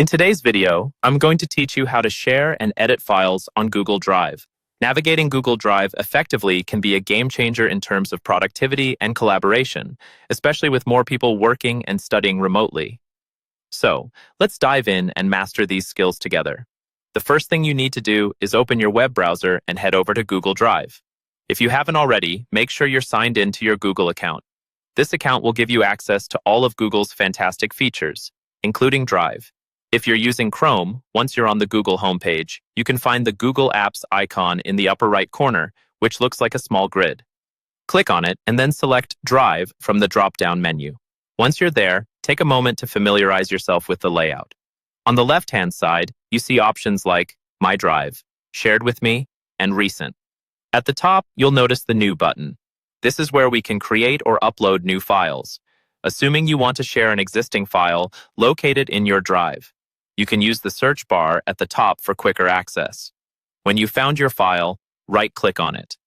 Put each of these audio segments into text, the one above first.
In today's video, I'm going to teach you how to share and edit files on Google Drive. Navigating Google Drive effectively can be a game changer in terms of productivity and collaboration, especially with more people working and studying remotely. So, let's dive in and master these skills together. The first thing you need to do is open your web browser and head over to Google Drive. If you haven't already, make sure you're signed in to your Google account. This account will give you access to all of Google's fantastic features, including Drive. If you're using Chrome, once you're on the Google homepage, you can find the Google Apps icon in the upper right corner, which looks like a small grid. Click on it and then select Drive from the drop-down menu. Once you're there, take a moment to familiarize yourself with the layout. On the left-hand side, you see options like My Drive, Shared with Me, and Recent. At the top, you'll notice the New button. This is where we can create or upload new files. Assuming you want to share an existing file, locate it in your Drive. You can use the search bar at the top for quicker access. When you found your file, right-click on it.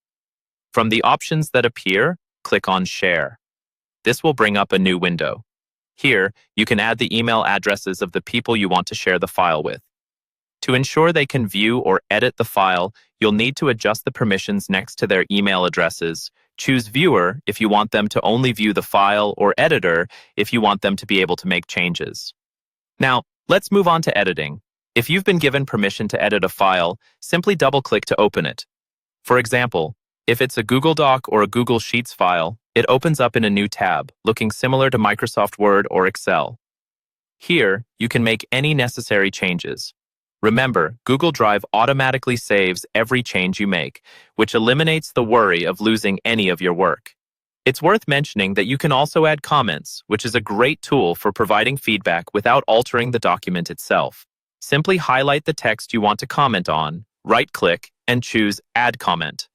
From the options that appear, click on Share. This will bring up a new window. Here, you can add the email addresses of the people you want to share the file with. To ensure they can view or edit the file, you'll need to adjust the permissions next to their email addresses. Choose Viewer if you want them to only view the file, or Editor if you want them to be able to make changes. Now, let's move on to editing. If you've been given permission to edit a file, simply double-click to open it. For example, if it's a Google Doc or a Google Sheets file, it opens up in a new tab, looking similar to Microsoft Word or Excel. Here, you can make any necessary changes. Remember, Google Drive automatically saves every change you make, which eliminates the worry of losing any of your work. It's worth mentioning that you can also add comments, which is a great tool for providing feedback without altering the document itself. Simply highlight the text you want to comment on, right-click, and choose Add Comment.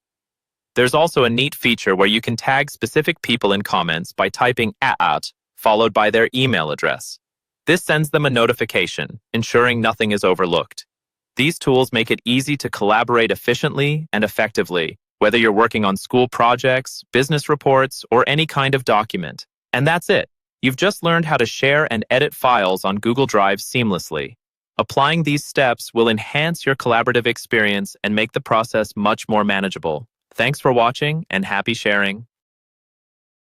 There's also a neat feature where you can tag specific people in comments by typing @ followed by their email address. This sends them a notification, ensuring nothing is overlooked. These tools make it easy to collaborate efficiently and effectively, whether you're working on school projects, business reports, or any kind of document. And that's it. You've just learned how to share and edit files on Google Drive seamlessly. Applying these steps will enhance your collaborative experience and make the process much more manageable. Thanks for watching and happy sharing.